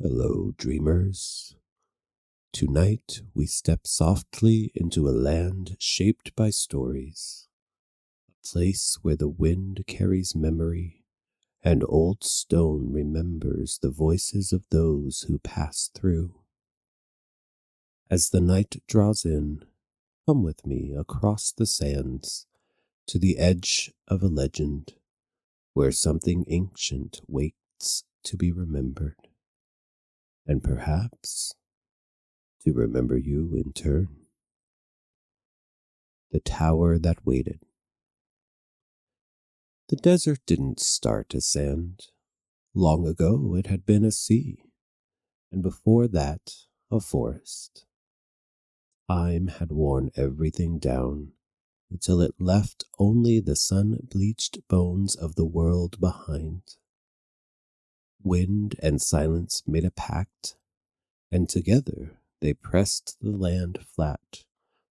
Hello, dreamers. Tonight we step softly into a land shaped by stories, a place where the wind carries memory and old stone remembers the voices of those who passed through. As the night draws in, come with me across the sands to the edge of a legend where something ancient waits to be remembered, and perhaps to remember you in turn. The tower that waited. The desert didn't start as sand. Long ago it had been a sea, and before that a forest. Time had worn everything down until it left only the sun-bleached bones of the world behind. Wind and silence made a pact, and together they pressed the land flat,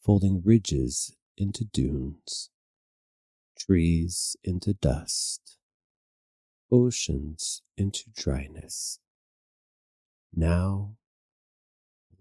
folding ridges into dunes, trees into dust, oceans into dryness. Now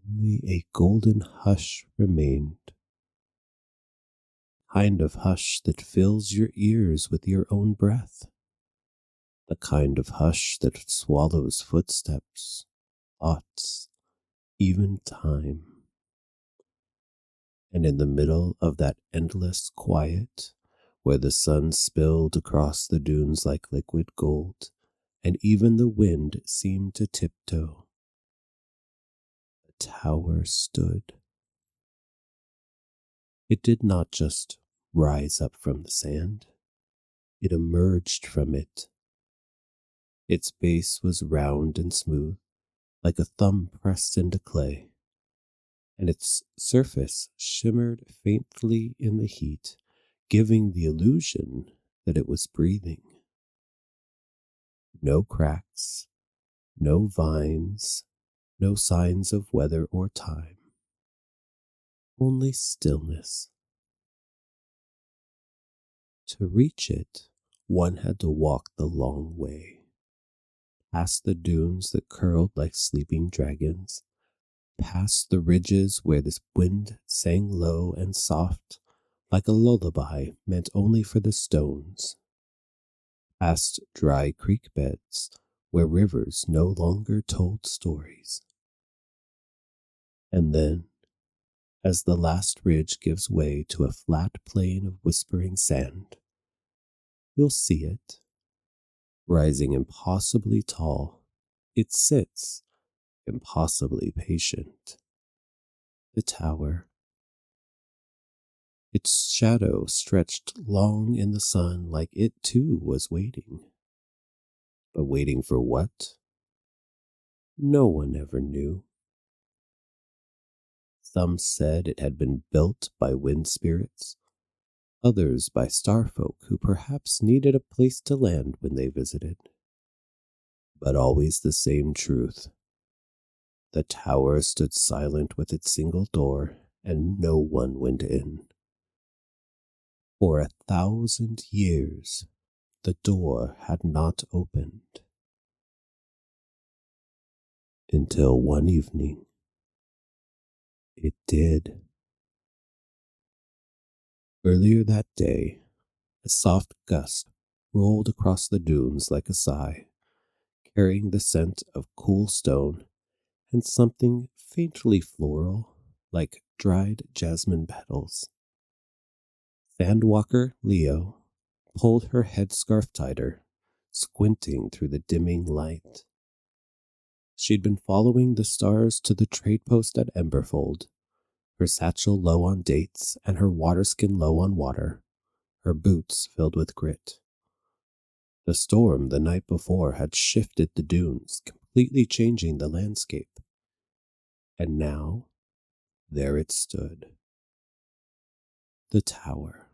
only a golden hush remained, kind of hush that fills your ears with your own breath, the kind of hush that swallows footsteps, thoughts, even time. And in the middle of that endless quiet, where the sun spilled across the dunes like liquid gold, and even the wind seemed to tiptoe, the tower stood. It did not just rise up from the sand, it emerged from it. Its base was round and smooth, like a thumb pressed into clay, and its surface shimmered faintly in the heat, giving the illusion that it was breathing. No cracks, no vines, no signs of weather or time, only stillness. To reach it, one had to walk the long way, past the dunes that curled like sleeping dragons, past the ridges where the wind sang low and soft, like a lullaby meant only for the stones, past dry creek beds where rivers no longer told stories. And then, as the last ridge gives way to a flat plain of whispering sand, you'll see it, rising impossibly tall. It sits, impossibly patient. The tower. Its shadow stretched long in the sun like it too was waiting. But waiting for what? No one ever knew. Some said it had been built by wind spirits, others by starfolk who perhaps needed a place to land when they visited. But always the same truth. The tower stood silent with its single door, and no one went in. For 1,000 years, the door had not opened. Until one evening, it did. Earlier that day, a soft gust rolled across the dunes like a sigh, carrying the scent of cool stone and something faintly floral like dried jasmine petals. Sandwalker Leo pulled her headscarf tighter, squinting through the dimming light. She'd been following the stars to the trade post at Emberfold, her satchel low on dates and her waterskin low on water, her boots filled with grit. The storm the night before had shifted the dunes, completely changing the landscape. And now, there it stood. The tower.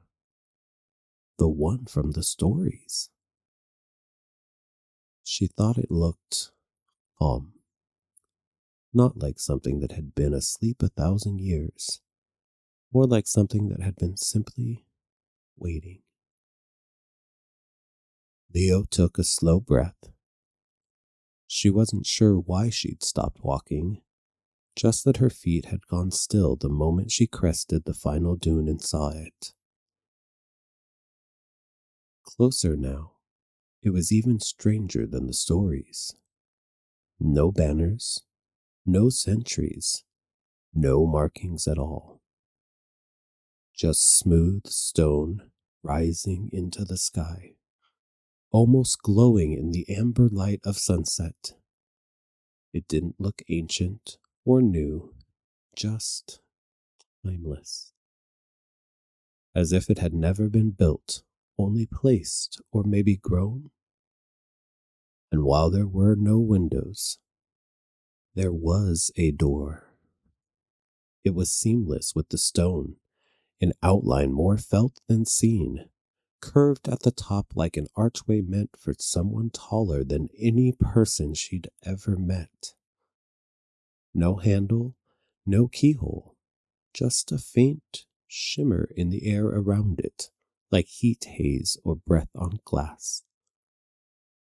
The one from the stories. She thought it looked calm. Not like something that had been asleep 1,000 years, more like something that had been simply waiting. Leo took a slow breath. She wasn't sure why she'd stopped walking, just that her feet had gone still the moment she crested the final dune and saw it. Closer now, it was even stranger than the stories. No banners, no sentries, no markings at all. Just smooth stone rising into the sky, almost glowing in the amber light of sunset. It didn't look ancient or new, just timeless. As if it had never been built, only placed or maybe grown. And while there were no windows, there was a door. It was seamless with the stone, an outline more felt than seen, curved at the top like an archway meant for someone taller than any person she'd ever met. No handle, no keyhole, just a faint shimmer in the air around it, like heat haze or breath on glass.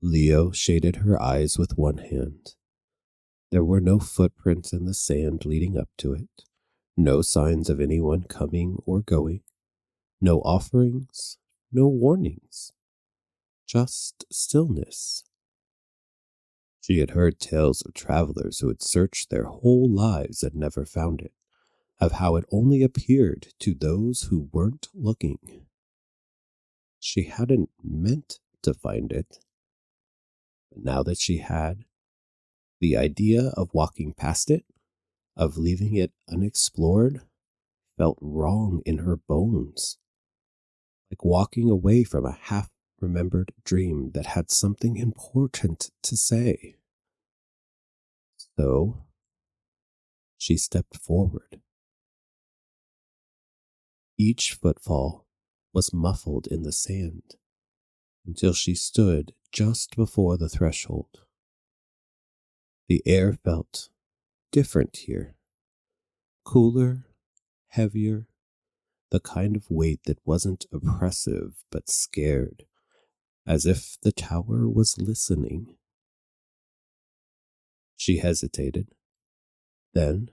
Leo shaded her eyes with one hand. There were no footprints in the sand leading up to it, no signs of anyone coming or going, no offerings, no warnings, just stillness. She had heard tales of travelers who had searched their whole lives and never found it, of how it only appeared to those who weren't looking. She hadn't meant to find it, but now that she had, the idea of walking past it, of leaving it unexplored, felt wrong in her bones, like walking away from a half-remembered dream that had something important to say. So, she stepped forward. Each footfall was muffled in the sand until she stood just before the threshold. The air felt different here, cooler, heavier, the kind of weight that wasn't oppressive but scared, as if the tower was listening. She hesitated. Then,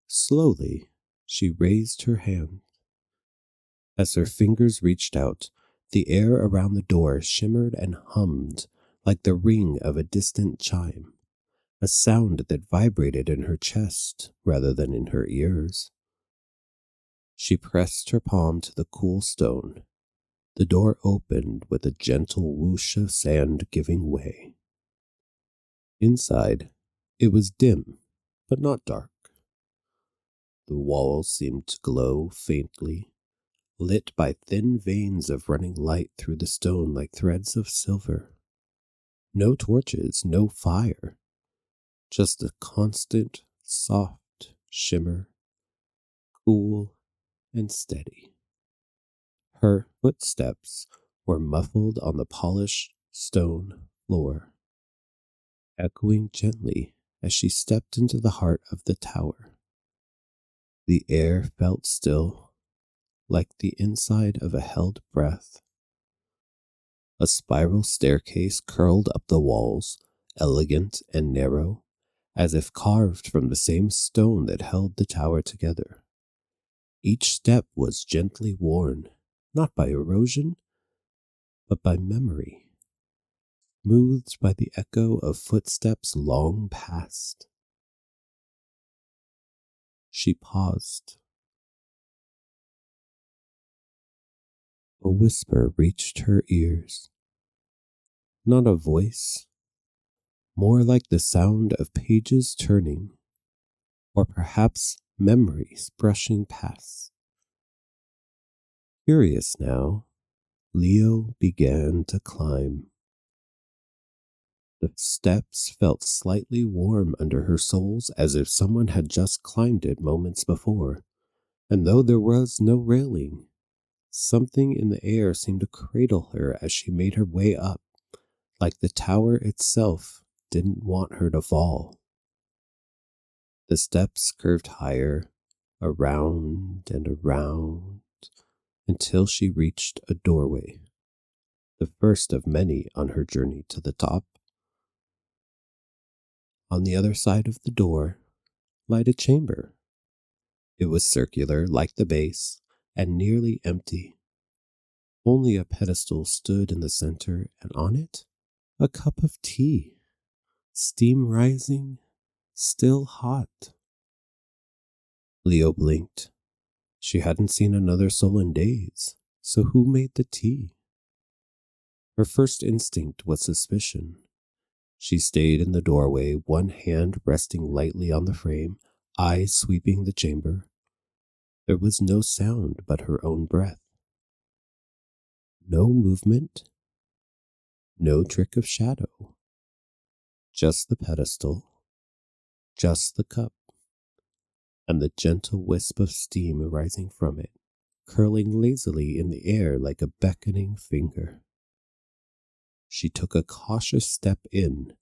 slowly, she raised her hand. As her fingers reached out, the air around the door shimmered and hummed like the ring of a distant chime, a sound that vibrated in her chest rather than in her ears. She pressed her palm to the cool stone. The door opened with a gentle whoosh of sand giving way. Inside, it was dim, but not dark. The walls seemed to glow faintly, lit by thin veins of running light through the stone like threads of silver. No torches, no fire, just a constant, soft shimmer, cool and steady. Her footsteps were muffled on the polished stone floor, echoing gently as she stepped into the heart of the tower. The air felt still, like the inside of a held breath. A spiral staircase curled up the walls, elegant and narrow, as if carved from the same stone that held the tower together. Each step was gently worn, not by erosion, but by memory, smoothed by the echo of footsteps long past. She paused. A whisper reached her ears. Not a voice, more like the sound of pages turning, or perhaps memories brushing past. Curious now, Leo began to climb. The steps felt slightly warm under her soles as if someone had just climbed it moments before, and though there was no railing, something in the air seemed to cradle her as she made her way up, like the tower itself didn't want her to fall. The steps curved higher, around and around, until she reached a doorway, the first of many on her journey to the top. On the other side of the door, light a chamber. It was circular like the base and nearly empty. Only a pedestal stood in the center, and on it, a cup of tea, steam rising, still hot. Leo blinked. She hadn't seen another soul in days, so who made the tea? Her first instinct was suspicion. She stayed in the doorway, one hand resting lightly on the frame, eyes sweeping the chamber. There was no sound but her own breath. No movement, no trick of shadow. Just the pedestal, just the cup, and the gentle wisp of steam rising from it, curling lazily in the air like a beckoning finger. She took a cautious step in,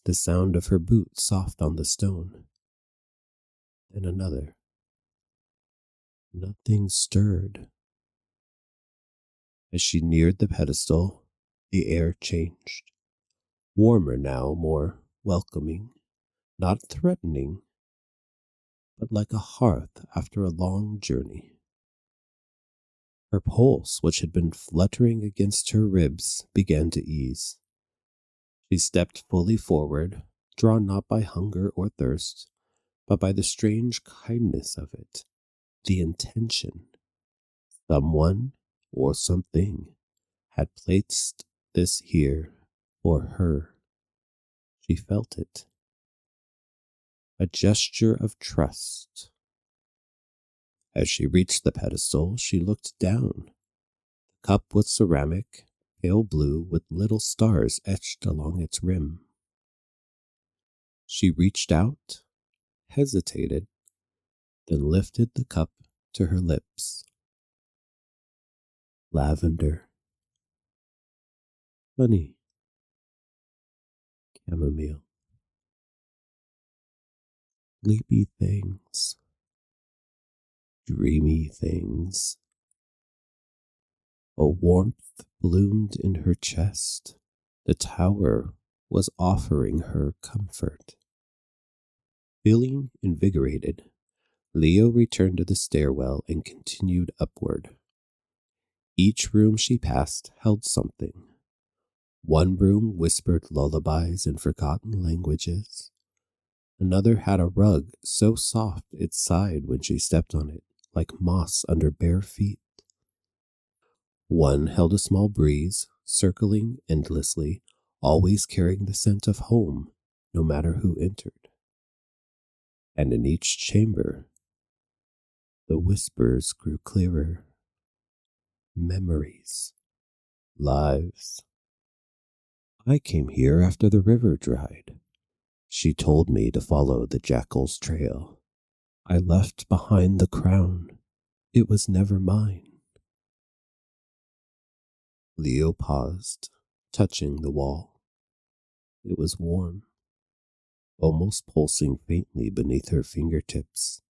the sound of her boot soft on the stone. Then another. Nothing stirred. As she neared the pedestal, the air changed. Warmer now, more welcoming, not threatening, but like a hearth after a long journey. Her pulse, which had been fluttering against her ribs, began to ease. She stepped fully forward, drawn not by hunger or thirst, but by the strange kindness of it, the intention. Someone or something had placed this here for her. She felt it. A gesture of trust. As she reached the pedestal, she looked down. The cup was ceramic, pale blue with little stars etched along its rim. She reached out, hesitated, then lifted the cup to her lips. Lavender, honey, chamomile, sleepy things, dreamy things. A warmth bloomed in her chest. The tower was offering her comfort. Feeling invigorated, Leo returned to the stairwell and continued upward. Each room she passed held something. One room whispered lullabies in forgotten languages. Another had a rug so soft it sighed when she stepped on it, like moss under bare feet. One held a small breeze, circling endlessly, always carrying the scent of home, no matter who entered. And in each chamber, the whispers grew clearer. Memories, lives. I came here after the river dried. She told me to follow the jackal's trail. I left behind the crown. It was never mine. Leo paused, touching the wall. It was warm, almost pulsing faintly beneath her fingertips.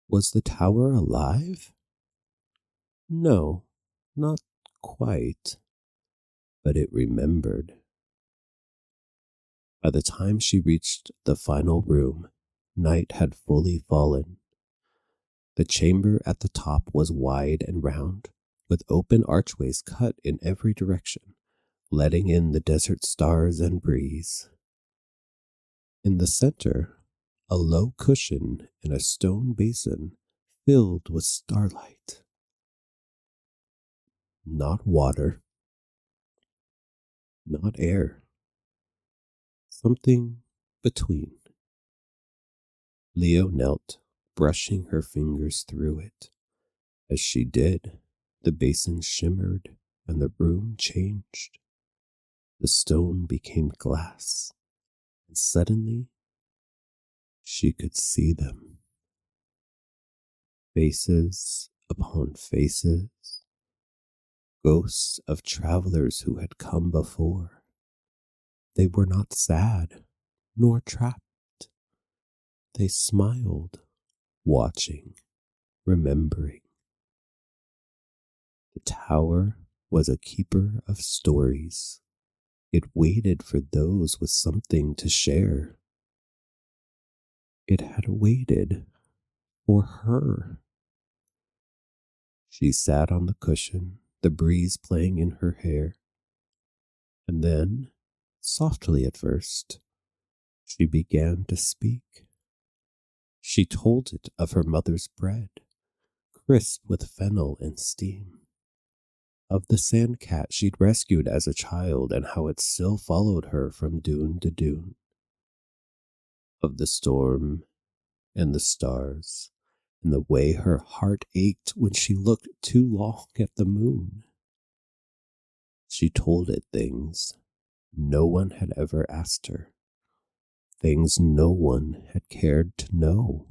Was the tower alive? No, not quite, but it remembered. By the time she reached the final room, night had fully fallen. The chamber at the top was wide and round, with open archways cut in every direction, letting in the desert stars and breeze. In the center, a low cushion in a stone basin filled with starlight. Not water, not air, something between. Leo knelt, brushing her fingers through it. As she did, the basin shimmered and the room changed. The stone became glass, and suddenly she could see them. Faces upon faces, ghosts of travelers who had come before. They were not sad, nor trapped. They smiled, watching, remembering. The tower was a keeper of stories. It waited for those with something to share. It had waited for her. She sat on the cushion, the breeze playing in her hair, and then, softly at first, she began to speak. She told it of her mother's bread, crisp with fennel and steam, of the sand cat she'd rescued as a child and how it still followed her from dune to dune, of the storm and the stars, and the way her heart ached when she looked too long at the moon. She told it things no one had ever asked her, things no one had cared to know.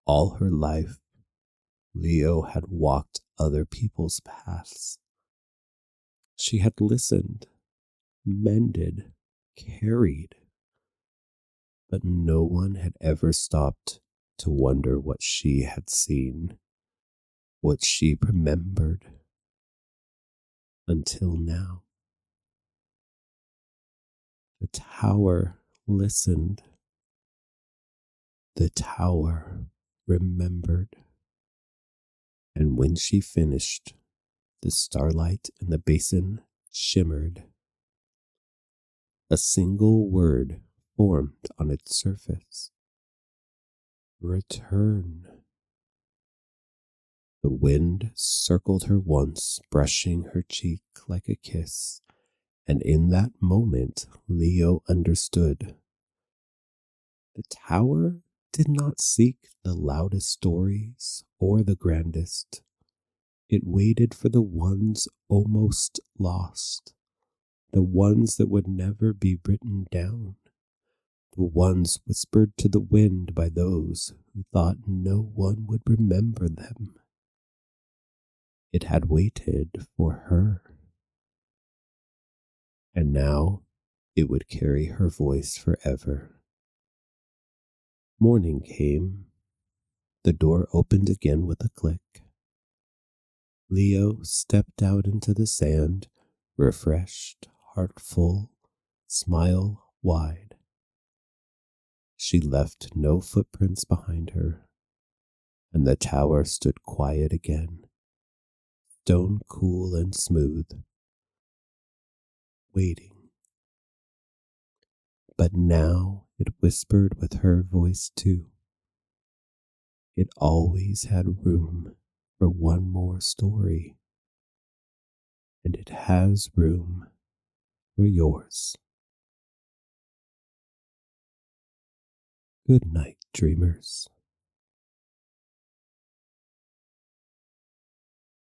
All her life, Leo had walked other people's paths. She had listened, mended, carried, but no one had ever stopped to wonder what she had seen, what she remembered, until now. The tower listened. The tower remembered. And when she finished, the starlight in the basin shimmered. A single word formed on its surface. Return. The wind circled her once, brushing her cheek like a kiss, and in that moment Leo understood. The tower did not seek the loudest stories or the grandest. It waited for the ones almost lost, the ones that would never be written down, the ones whispered to the wind by those who thought no one would remember them. It had waited for her, and now it would carry her voice forever. Morning came. The door opened again with a click. Leo stepped out into the sand, refreshed, heart full, smile wide. She left no footprints behind her, and the tower stood quiet again, stone cool and smooth, waiting. But now it whispered with her voice too. It always had room for one more story, and it has room for yours. Good night, dreamers.